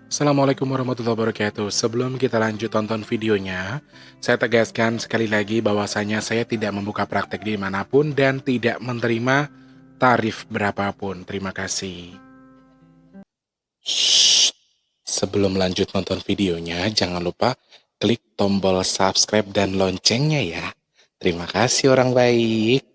Assalamualaikum warahmatullahi wabarakatuh. Sebelum kita lanjut tonton videonya, saya tegaskan sekali lagi bahwasanya saya tidak membuka praktek dimanapun dan tidak menerima tarif berapapun. Terima kasih. Shh. Sebelum lanjut nonton videonya, jangan lupa klik tombol subscribe dan loncengnya ya. Terima kasih orang baik.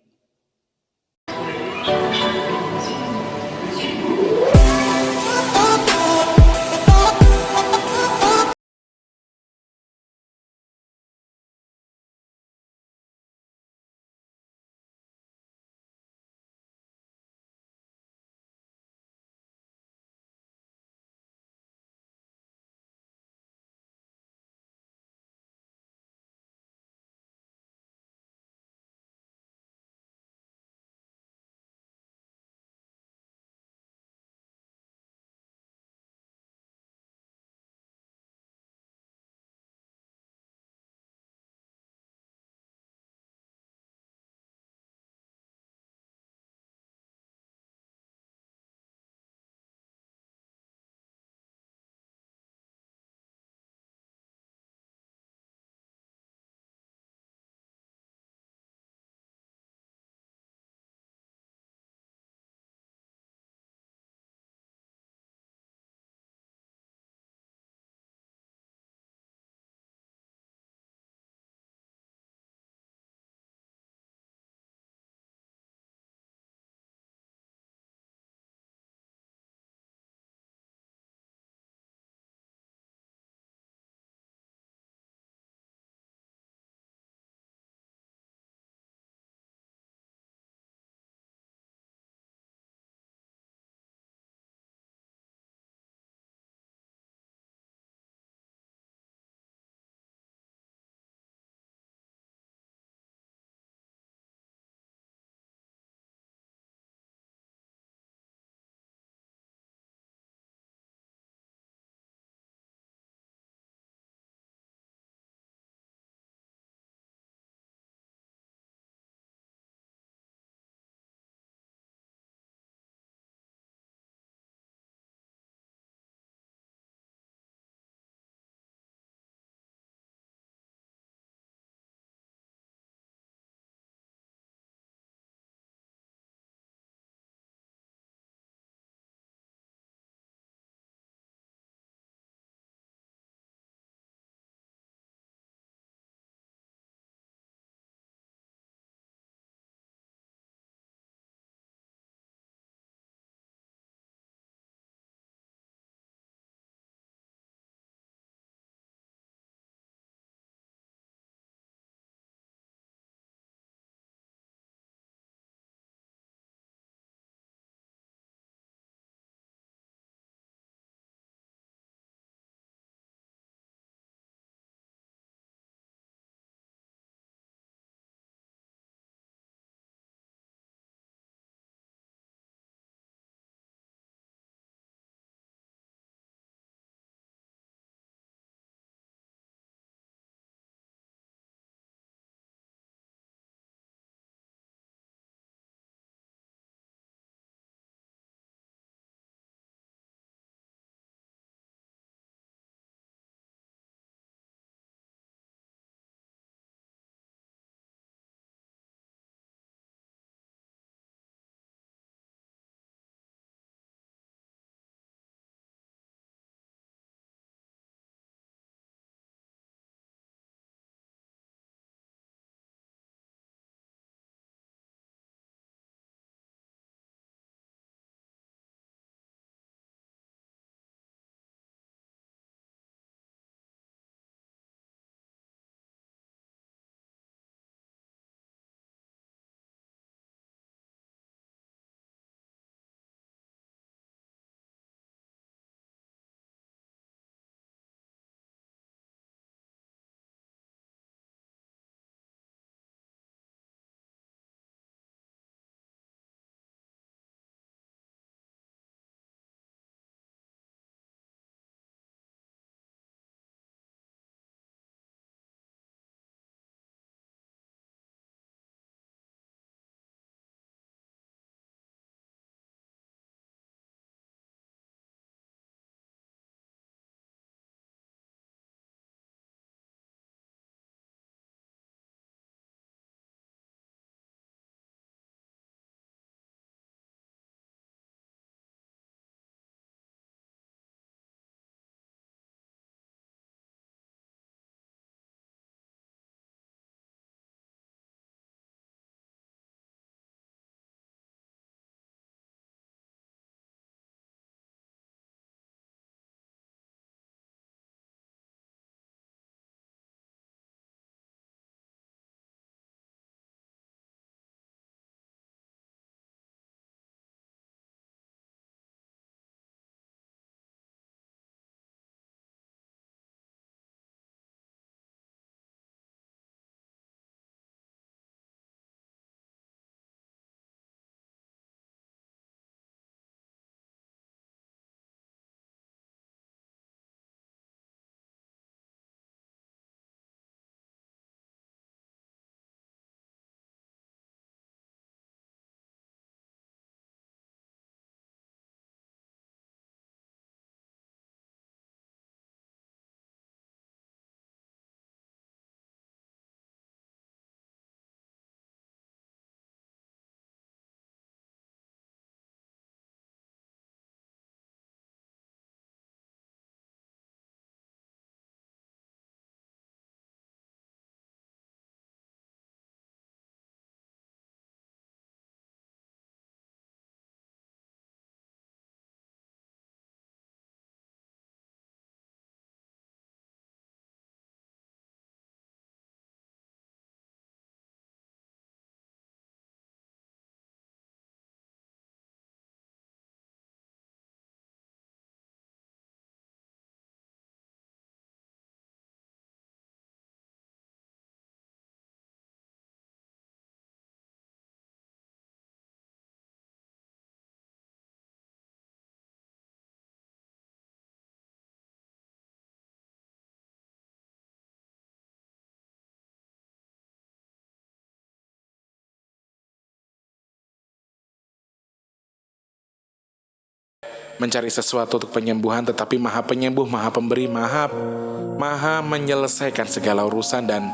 mencari sesuatu untuk penyembuhan, tetapi Maha Penyembuh, Maha Pemberi, Maha menyelesaikan segala urusan, dan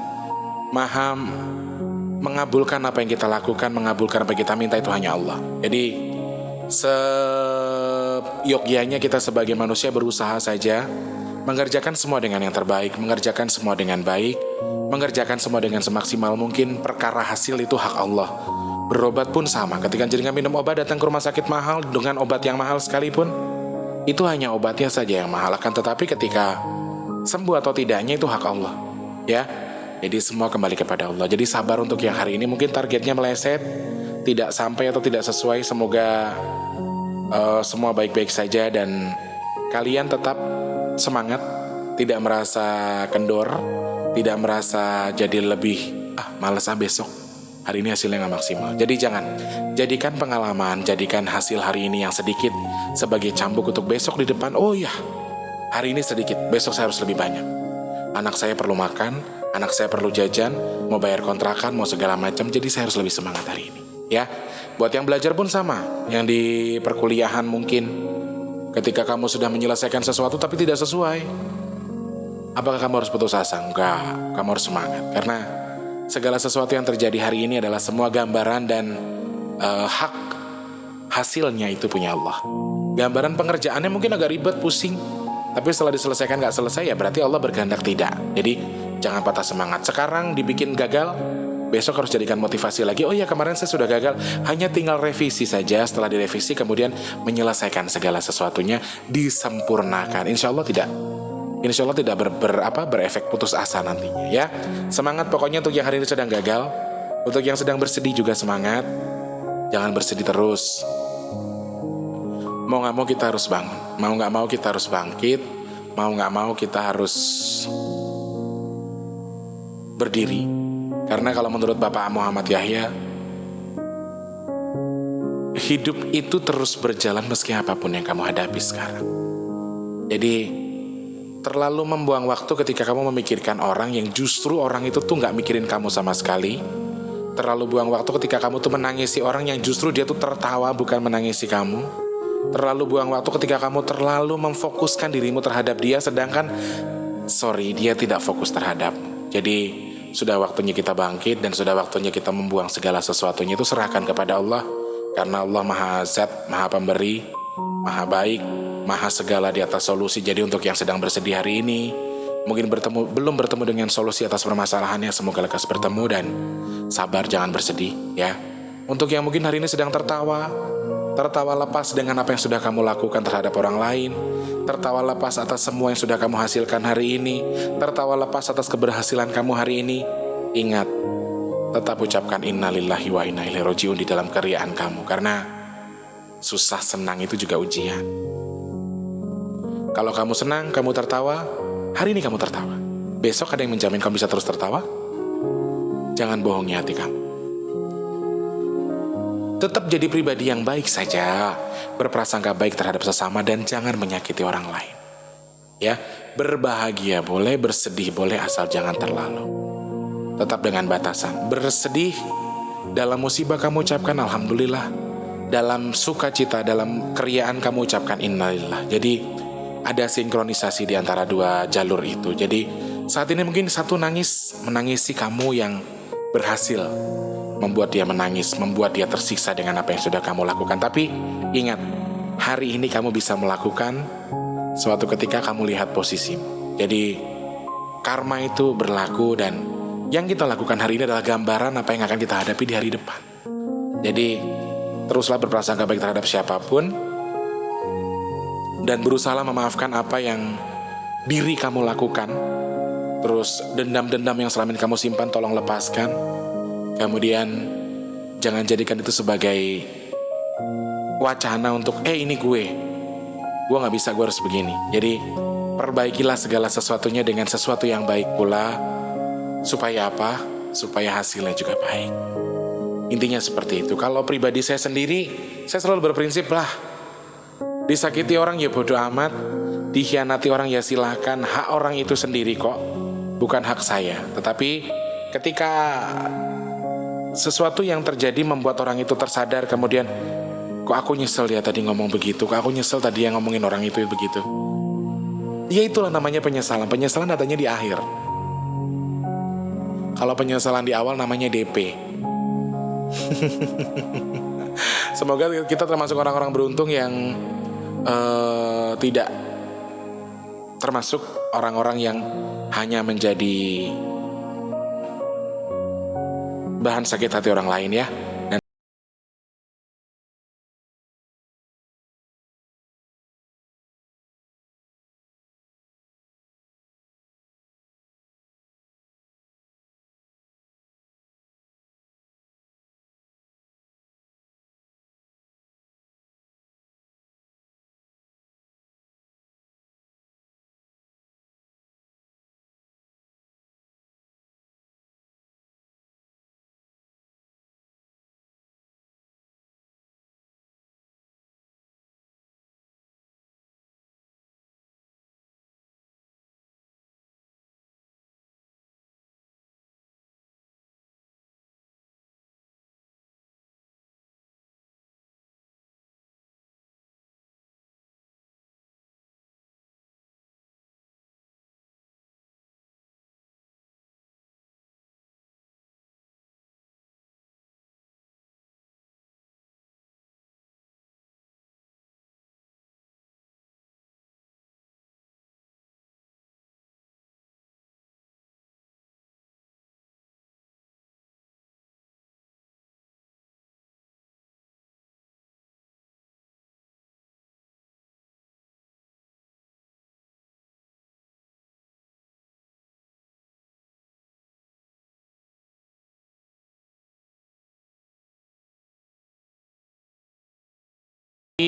Maha mengabulkan apa yang kita lakukan, mengabulkan apa yang kita minta, itu hanya Allah. Jadi seyogyanya kita sebagai manusia berusaha saja mengerjakan semua dengan yang terbaik, mengerjakan semua dengan baik, mengerjakan semua dengan semaksimal mungkin. Perkara hasil itu hak Allah. Berobat pun sama, ketika jenengan minum obat datang ke rumah sakit mahal dengan obat yang mahal sekalipun, itu hanya obatnya saja yang mahal. Akan tetapi ketika sembuh atau tidaknya itu hak Allah, ya. Jadi semua kembali kepada Allah. Jadi sabar untuk yang hari ini, mungkin targetnya meleset, tidak sampai atau tidak sesuai. Semoga semua baik-baik saja dan kalian tetap semangat, tidak merasa kendor, tidak merasa jadi lebih malas besok, hari ini hasilnya nggak maksimal. Jadi jangan jadikan pengalaman, jadikan hasil hari ini yang sedikit sebagai cambuk untuk besok di depan. Oh ya, hari ini sedikit, besok saya harus lebih banyak. Anak saya perlu makan, anak saya perlu jajan, mau bayar kontrakan, mau segala macam. Jadi saya harus lebih semangat hari ini, ya. Buat yang belajar pun sama, yang di perkuliahan mungkin ketika kamu sudah menyelesaikan sesuatu tapi tidak sesuai, apakah kamu harus putus asa? Enggak, kamu harus semangat. Karena segala sesuatu yang terjadi hari ini adalah semua gambaran dan hak hasilnya itu punya Allah. Gambaran pengerjaannya mungkin agak ribet, pusing, tapi setelah diselesaikan gak selesai, ya berarti Allah berkehendak tidak. Jadi jangan patah semangat. Sekarang dibikin gagal, besok harus jadikan motivasi lagi. Oh ya, kemarin saya sudah gagal, hanya tinggal revisi saja. Setelah direvisi kemudian menyelesaikan segala sesuatunya, disempurnakan. Insya Allah tidak berefek putus asa nantinya, ya. Semangat pokoknya untuk yang hari ini sedang gagal. Untuk yang sedang bersedih juga semangat. Jangan bersedih terus. Mau gak mau kita harus bangun, mau gak mau kita harus bangkit, mau gak mau kita harus berdiri. Karena kalau menurut Bapak Muhammad Yahya, hidup itu terus berjalan meski apapun yang kamu hadapi sekarang. Jadi terlalu membuang waktu ketika kamu memikirkan orang yang justru orang itu tuh gak mikirin kamu sama sekali. Terlalu buang waktu ketika kamu tuh menangisi orang yang justru dia tuh tertawa bukan menangisi kamu. Terlalu buang waktu ketika kamu terlalu memfokuskan dirimu terhadap dia, sedangkan dia tidak fokus terhadapmu. Jadi sudah waktunya kita bangkit dan sudah waktunya kita membuang segala sesuatunya, itu serahkan kepada Allah. Karena Allah Maha Zat, Maha Pemberi, Maha Baik, Maha segala di atas solusi. Jadi untuk yang sedang bersedih hari ini, mungkin belum bertemu dengan solusi atas permasalahannya, semoga lekas bertemu dan sabar, jangan bersedih, ya. Untuk yang mungkin hari ini sedang tertawa lepas dengan apa yang sudah kamu lakukan terhadap orang lain, tertawa lepas atas semua yang sudah kamu hasilkan hari ini, tertawa lepas atas keberhasilan kamu hari ini. Ingat, tetap ucapkan innalillahi wa inna ilaihi rajiun di dalam keriaan kamu, karena susah senang itu juga ujian. Kalau kamu senang, kamu tertawa, hari ini kamu tertawa, besok ada yang menjamin kamu bisa terus tertawa? Jangan bohongi hati kamu. Tetap jadi pribadi yang baik saja, berprasangka baik terhadap sesama dan jangan menyakiti orang lain. Ya, berbahagia boleh, bersedih boleh, asal jangan terlalu. Tetap dengan batasan. Bersedih, dalam musibah kamu ucapkan alhamdulillah. Dalam sukacita, dalam keriaan kamu ucapkan innalillah. Jadi ada sinkronisasi di antara dua jalur itu. Jadi saat ini mungkin satu menangisi kamu yang berhasil, membuat dia menangis, membuat dia tersiksa dengan apa yang sudah kamu lakukan. Tapi ingat, hari ini kamu bisa melakukan suatu ketika kamu lihat posisimu. Jadi karma itu berlaku dan yang kita lakukan hari ini adalah gambaran apa yang akan kita hadapi di hari depan. Jadi teruslah berprasangka baik terhadap siapapun dan berusahalah memaafkan apa yang diri kamu lakukan. Terus dendam-dendam yang selama ini kamu simpan tolong lepaskan. Kemudian jangan jadikan itu sebagai wacana untuk ini gue gak bisa, gue harus begini. Jadi perbaikilah segala sesuatunya dengan sesuatu yang baik pula. Supaya apa? Supaya hasilnya juga baik. Intinya seperti itu. Kalau pribadi saya sendiri, saya selalu berprinsip lah, disakiti orang ya bodo amat, dikhianati orang ya silahkan, hak orang itu sendiri kok, bukan hak saya. Tetapi ketika sesuatu yang terjadi membuat orang itu tersadar, kemudian Kok aku nyesel ya tadi ngomong begitu, kok aku nyesel tadi yang ngomongin orang itu begitu. Ya itulah namanya penyesalan. Penyesalan adanya di akhir. Kalau penyesalan di awal namanya DP. Semoga kita termasuk orang-orang beruntung yang tidak termasuk orang-orang yang hanya menjadi bahan sakit hati orang lain ya. Dan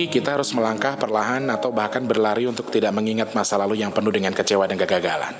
kita harus melangkah perlahan atau bahkan berlari untuk tidak mengingat masa lalu yang penuh dengan kecewa dan kegagalan.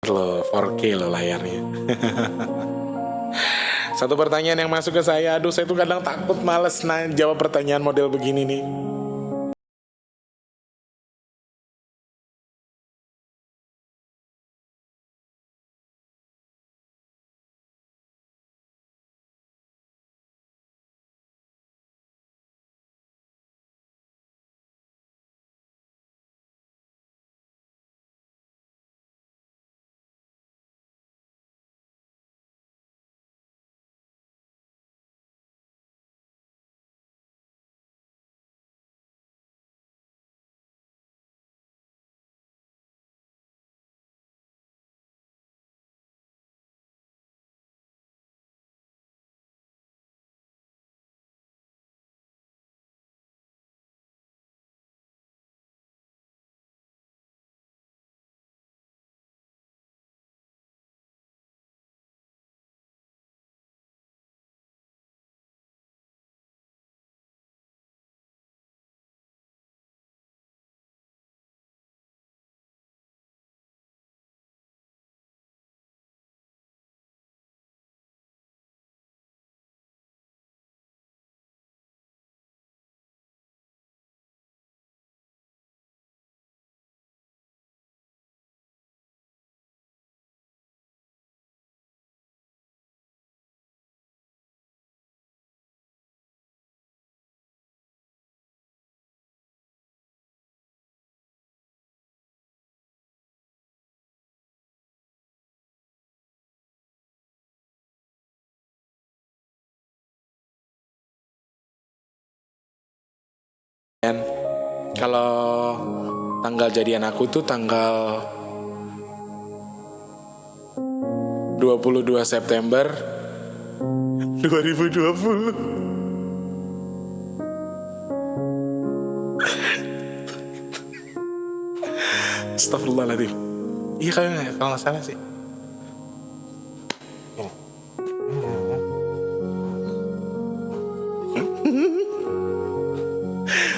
Loh, 4K loh layarnya. Satu pertanyaan yang masuk ke saya, aduh saya tuh kadang takut males jawab pertanyaan model begini nih. Dan kalau tanggal jadian aku tuh tanggal 22 September 2020. Astagfirullahaladzim. Iya kalau nggak salah sih.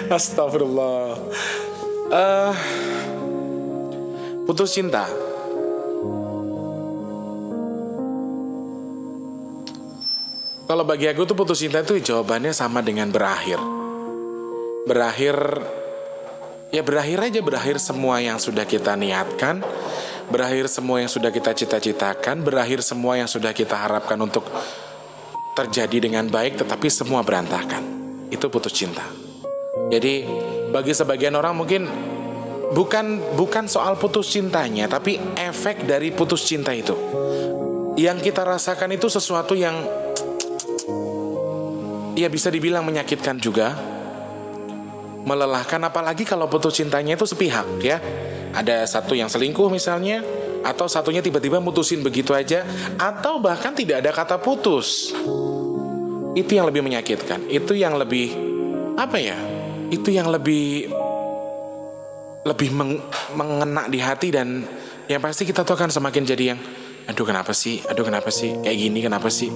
Astagfirullah. Putus cinta. Kalau bagi aku tuh putus cinta itu jawabannya sama dengan berakhir. Berakhir, ya berakhir aja, berakhir semua yang sudah kita niatkan, berakhir semua yang sudah kita cita-citakan, berakhir semua yang sudah kita harapkan untuk terjadi dengan baik, tetapi semua berantakan. Itu putus cinta. Jadi bagi sebagian orang mungkin bukan soal putus cintanya, tapi efek dari putus cinta itu. Yang kita rasakan itu sesuatu yang ya bisa dibilang menyakitkan juga, melelahkan, apalagi kalau putus cintanya itu sepihak ya. Ada satu yang selingkuh misalnya, atau satunya tiba-tiba mutusin begitu aja, atau bahkan tidak ada kata putus. Itu yang lebih menyakitkan, itu yang lebih itu yang lebih mengena di hati, dan yang pasti kita tuh akan semakin jadi yang aduh kenapa sih kayak gini, kenapa sih.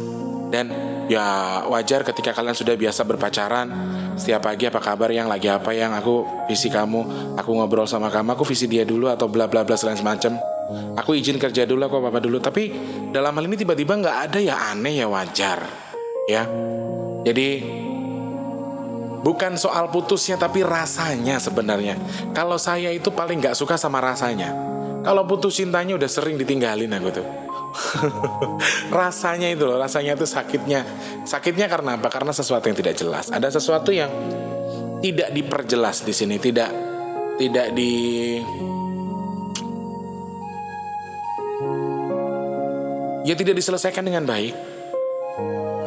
Dan ya wajar ketika kalian sudah biasa berpacaran, setiap pagi apa kabar, yang lagi apa, yang aku visi kamu, aku ngobrol sama kamu, aku visi dia dulu, atau bla bla bla segala semacam, aku izin kerja dulu, aku apa dulu. Tapi dalam hal ini tiba-tiba nggak ada, ya aneh, ya wajar ya. Jadi bukan soal putusnya, tapi rasanya sebenarnya. Kalau saya itu paling gak suka sama rasanya. Kalau putus cintanya udah sering ditinggalin aku tuh. Rasanya itu loh, rasanya itu sakitnya. Sakitnya karena apa? Karena sesuatu yang tidak jelas. Ada sesuatu yang tidak diperjelas di sini, tidak diselesaikan dengan baik.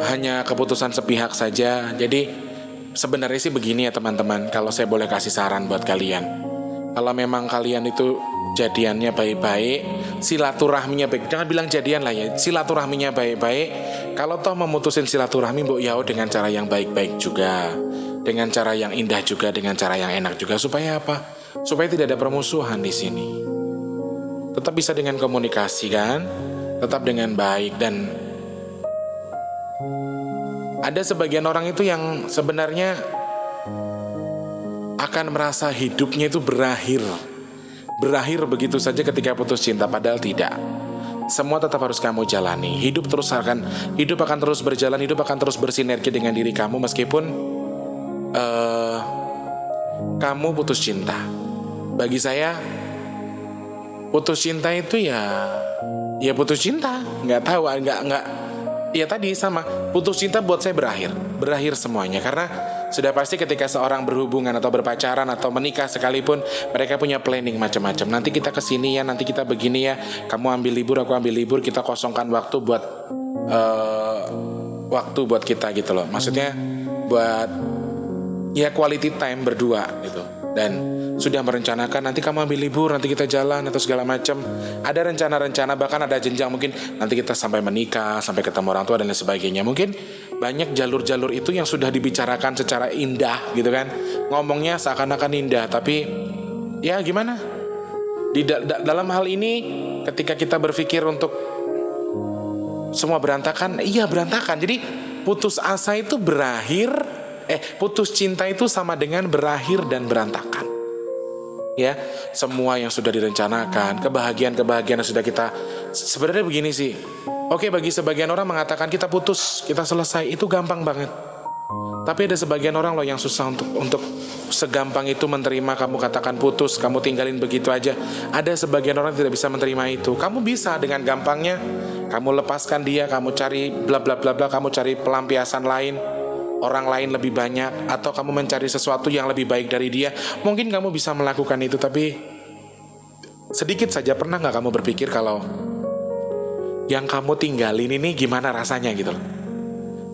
Hanya keputusan sepihak saja. Jadi sebenarnya sih begini ya teman-teman, kalau saya boleh kasih saran buat kalian. Kalau memang kalian itu jadiannya baik-baik, silaturahminya baik, jangan bilang jadian lah ya, silaturahminya baik-baik. Kalau toh memutusin silaturahmi, mbok yao dengan cara yang baik-baik juga, dengan cara yang indah juga, dengan cara yang enak juga. Supaya apa? Supaya tidak ada permusuhan di sini. Tetap bisa dengan komunikasi kan, tetap dengan baik. Dan ada sebagian orang itu yang sebenarnya akan merasa hidupnya itu berakhir berakhir begitu saja ketika putus cinta, padahal tidak. Semua tetap harus kamu jalani. Hidup akan terus berjalan, hidup akan terus bersinergi dengan diri kamu meskipun kamu putus cinta. Bagi saya, putus cinta itu ya putus cinta. Nggak tahu, nggak. Ya tadi sama, putus cinta buat saya berakhir semuanya. Karena sudah pasti ketika seorang berhubungan atau berpacaran atau menikah sekalipun, mereka punya planning macam-macam. Nanti kita kesini ya, nanti kita begini ya. Kamu ambil libur, aku ambil libur, kita kosongkan waktu buat kita gitu loh. Maksudnya buat ya quality time berdua gitu. Dan sudah merencanakan nanti kamu ambil libur, nanti kita jalan atau segala macam. Ada rencana-rencana, bahkan ada jenjang, mungkin nanti kita sampai menikah, sampai ketemu orang tua dan lain sebagainya. Mungkin banyak jalur-jalur itu yang sudah dibicarakan secara indah gitu kan. Ngomongnya seakan-akan indah, tapi ya gimana? Dalam hal ini ketika kita berpikir untuk semua berantakan, iya berantakan. Jadi putus asa itu putus cinta itu sama dengan berakhir dan berantakan. Ya, semua yang sudah direncanakan, kebahagiaan yang sudah kita, sebenarnya begini sih. Oke, bagi sebagian orang mengatakan kita putus, kita selesai, itu gampang banget. Tapi ada sebagian orang loh yang susah untuk segampang itu menerima kamu katakan putus, kamu tinggalin begitu aja. Ada sebagian orang tidak bisa menerima itu. Kamu bisa dengan gampangnya, kamu lepaskan dia, kamu cari bla bla bla bla, kamu cari pelampiasan lain, orang lain lebih banyak, atau kamu mencari sesuatu yang lebih baik dari dia. Mungkin kamu bisa melakukan itu, tapi sedikit saja pernah gak kamu berpikir kalau yang kamu tinggalin ini gimana rasanya gitu loh.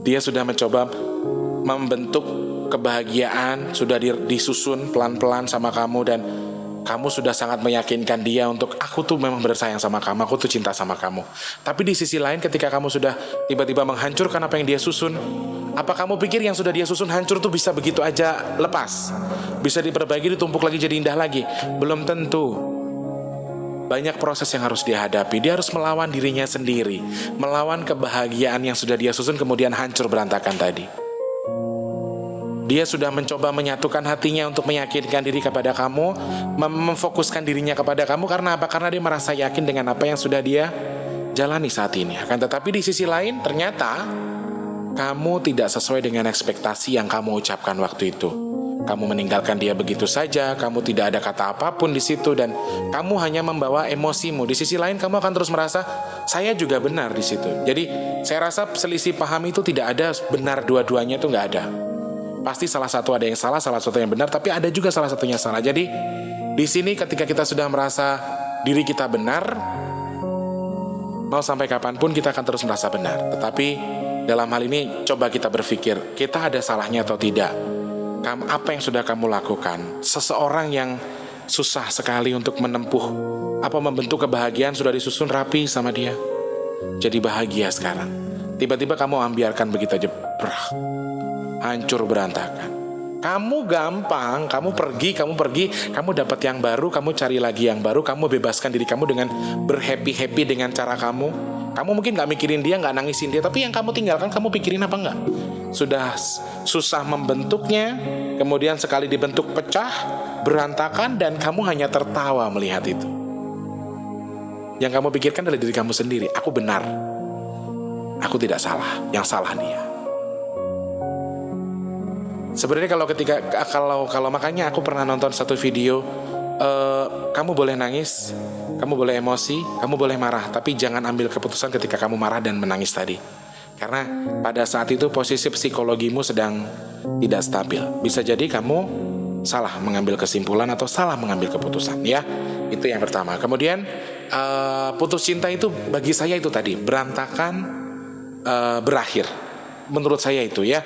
Dia sudah mencoba membentuk kebahagiaan, sudah disusun pelan-pelan sama kamu, dan kamu sudah sangat meyakinkan dia untuk aku tuh memang bersayang sama kamu, aku tuh cinta sama kamu. Tapi di sisi lain ketika kamu sudah tiba-tiba menghancurkan apa yang dia susun, apa kamu pikir yang sudah dia susun hancur tuh bisa begitu aja lepas? Bisa diperbaiki, ditumpuk lagi jadi indah lagi? Belum tentu. Banyak proses yang harus dia hadapi. Dia harus melawan dirinya sendiri, melawan kebahagiaan yang sudah dia susun kemudian hancur berantakan tadi. Dia sudah mencoba menyatukan hatinya untuk meyakinkan diri kepada kamu, memfokuskan dirinya kepada kamu. Karena apa? Karena dia merasa yakin dengan apa yang sudah dia jalani saat ini. Akan tetapi di sisi lain ternyata kamu tidak sesuai dengan ekspektasi yang kamu ucapkan waktu itu. Kamu meninggalkan dia begitu saja, kamu tidak ada kata apapun di situ, dan kamu hanya membawa emosimu. Di sisi lain kamu akan terus merasa saya juga benar di situ. Jadi saya rasa selisih paham itu tidak ada benar, dua-duanya itu nggak ada. Pasti salah satu ada yang salah, salah satu yang benar, tapi ada juga salah satunya salah. Jadi di sini ketika kita sudah merasa diri kita benar, mau sampai kapanpun kita akan terus merasa benar. Tetapi dalam hal ini coba kita berpikir, kita ada salahnya atau tidak? Apa yang sudah kamu lakukan? Seseorang yang susah sekali untuk membentuk kebahagiaan sudah disusun rapi sama dia, jadi bahagia sekarang. Tiba-tiba kamu ambiarkan begitu aja, hancur berantakan. Kamu gampang, kamu pergi, kamu dapat yang baru, kamu cari lagi yang baru, kamu bebaskan diri kamu dengan berhappy dengan cara kamu. Kamu mungkin gak mikirin dia, gak nangisin dia, tapi yang kamu tinggalkan kamu pikirin apa enggak? Sudah susah membentuknya, kemudian sekali dibentuk pecah, berantakan, dan kamu hanya tertawa melihat itu. Yang kamu pikirkan adalah diri kamu sendiri. Aku benar, aku tidak salah, yang salah dia. Sebenarnya kalau makanya aku pernah nonton satu video, kamu boleh nangis, kamu boleh emosi, kamu boleh marah, tapi jangan ambil keputusan ketika kamu marah dan menangis tadi. Karena pada saat itu posisi psikologimu sedang tidak stabil. Bisa jadi kamu salah mengambil kesimpulan atau salah mengambil keputusan, ya. Itu yang pertama. Kemudian putus cinta itu bagi saya itu tadi berantakan, berakhir. Menurut saya itu, ya.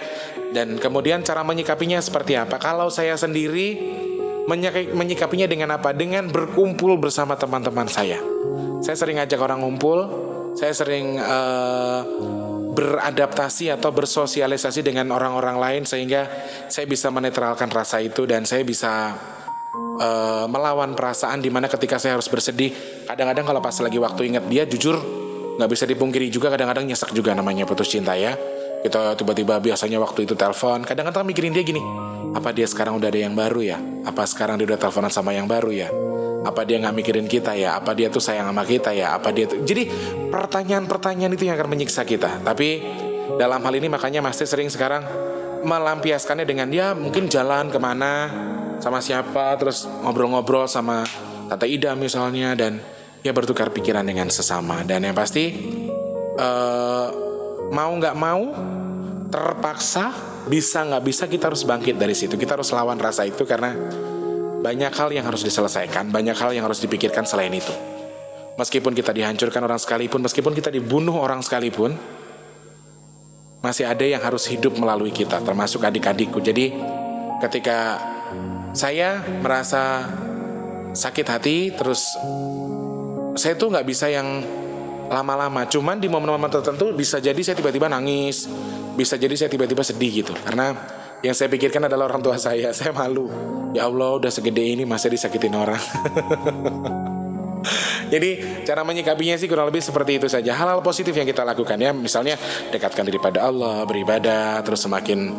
Dan kemudian cara menyikapinya seperti apa? Kalau saya sendiri menyikapinya dengan apa? Dengan berkumpul bersama teman-teman saya. Saya sering ajak orang ngumpul, saya sering beradaptasi atau bersosialisasi dengan orang-orang lain, sehingga saya bisa menetralkan rasa itu dan saya bisa melawan perasaan dimana ketika saya harus bersedih. Kadang-kadang kalau pas lagi waktu ingat dia, jujur gak bisa dipungkiri juga, kadang-kadang nyesek juga, namanya putus cinta, ya. Kita tiba-tiba biasanya waktu itu telepon, kadang-kadang mikirin dia gini, apa dia sekarang udah ada yang baru ya? Apa sekarang dia udah teleponan sama yang baru ya? Apa dia nggak mikirin kita ya? Apa dia tuh sayang sama kita ya? Apa dia tuh... Jadi pertanyaan-pertanyaan itu yang akan menyiksa kita. Tapi dalam hal ini makanya Mas Teh sering sekarang melampiaskannya dengan dia mungkin jalan kemana, sama siapa, terus ngobrol-ngobrol sama Tante Ida misalnya, dan ya bertukar pikiran dengan sesama. Dan yang pasti mau nggak mau, terpaksa, bisa nggak bisa, kita harus bangkit dari situ. Kita harus lawan rasa itu karena banyak hal yang harus diselesaikan, banyak hal yang harus dipikirkan selain itu. Meskipun kita dihancurkan orang sekalipun, meskipun kita dibunuh orang sekalipun, masih ada yang harus hidup melalui kita, termasuk adik-adikku. Jadi ketika saya merasa sakit hati, terus saya tuh nggak bisa yang lama-lama. Cuman di momen-momen tertentu bisa jadi saya tiba-tiba nangis, bisa jadi saya tiba-tiba sedih gitu. Karena yang saya pikirkan adalah orang tua saya malu. Ya Allah, udah segede ini masih disakitin orang. Jadi cara menyikapinya sih kurang lebih seperti itu saja. Hal-hal positif yang kita lakukan ya, misalnya dekatkan diri pada Allah, beribadah, terus semakin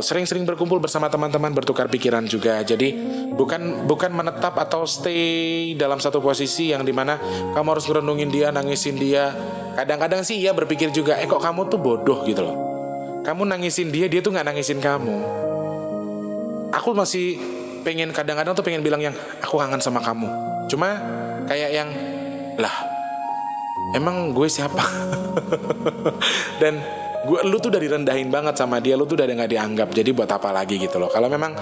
sering-sering berkumpul bersama teman-teman, bertukar pikiran juga. Jadi bukan menetap atau stay dalam satu posisi yang dimana kamu harus ngerenungin dia, nangisin dia. Kadang-kadang sih ia berpikir juga, kok kamu tuh bodoh gitu loh. Kamu nangisin dia tuh gak nangisin kamu. Aku masih kadang-kadang tuh pengen bilang yang aku kangen sama kamu. Cuma kayak yang lah, emang gue siapa? Dan lu tuh udah direndahin banget sama dia, lu tuh udah gak dianggap. Jadi buat apa lagi gitu loh. Kalau memang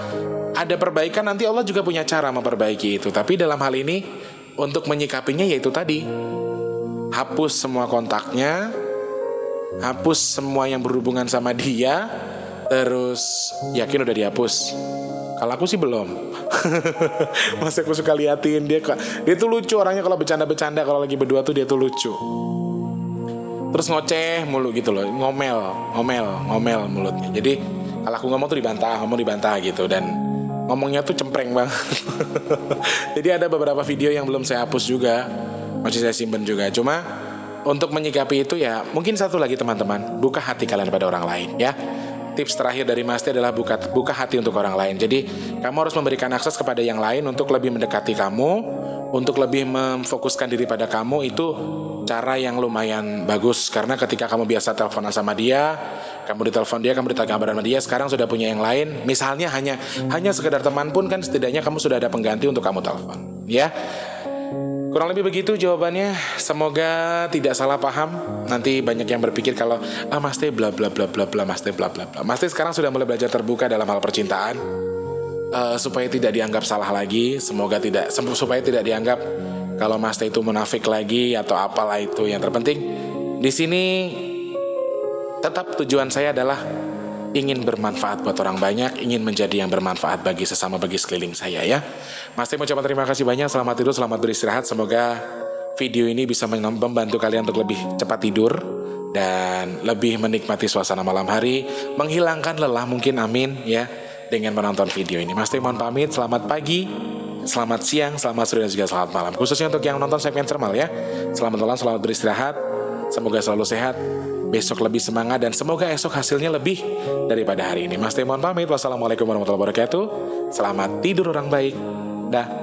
ada perbaikan, nanti Allah juga punya cara memperbaiki itu. Tapi dalam hal ini untuk menyikapinya yaitu tadi, hapus semua kontaknya, hapus semua yang berhubungan sama dia. Terus yakin udah dihapus? Kalau aku sih belum. Masih aku suka liatin dia tuh lucu orangnya, kalau bercanda-bercanda, kalau lagi berdua tuh dia tuh lucu. Terus ngoceh mulu gitu loh, ngomel mulutnya. Jadi kalau aku ngomong tuh dibantah gitu, dan ngomongnya tuh cempreng banget. Jadi ada beberapa video yang belum saya hapus juga, masih saya simpen juga. Cuma untuk menyikapi itu ya, mungkin satu lagi teman-teman, buka hati kalian pada orang lain ya. Tips terakhir dari Mas Teh adalah buka hati untuk orang lain. Jadi kamu harus memberikan akses kepada yang lain untuk lebih mendekati kamu, untuk lebih memfokuskan diri pada kamu. Itu cara yang lumayan bagus. Karena ketika kamu biasa teleponan sama dia, kamu ditelepon dia, kamu ditanya kabar sama dia, sekarang sudah punya yang lain, misalnya hanya sekedar teman pun kan, setidaknya kamu sudah ada pengganti untuk kamu telepon ya. Kurang lebih begitu jawabannya. Semoga tidak salah paham. Nanti banyak yang berpikir kalau Mas Teh bla bla bla bla bla, Mas Teh bla bla bla. Mas Teh sekarang sudah mulai belajar terbuka dalam hal percintaan, supaya tidak dianggap salah lagi. Supaya tidak dianggap kalau Mas Teh itu munafik lagi atau apalah itu. Yang terpenting di sini tetap tujuan saya adalah ingin bermanfaat buat orang banyak, ingin menjadi yang bermanfaat bagi sesama, bagi sekeliling saya ya. Mas Teh mengucapkan terima kasih banyak, selamat tidur, selamat beristirahat. Semoga video ini bisa membantu kalian untuk lebih cepat tidur dan lebih menikmati suasana malam hari, menghilangkan lelah mungkin, amin ya, dengan menonton video ini. Mas Teh mohon pamit, selamat pagi, selamat siang, selamat sore, dan juga selamat malam. Khususnya untuk yang nonton segmen Thermal ya. Selamat malam, selamat beristirahat, semoga selalu sehat, besok lebih semangat, dan semoga esok hasilnya lebih daripada hari ini. Mas Teh mohon pamit. Wassalamualaikum warahmatullahi wabarakatuh. Selamat tidur orang baik. Dah.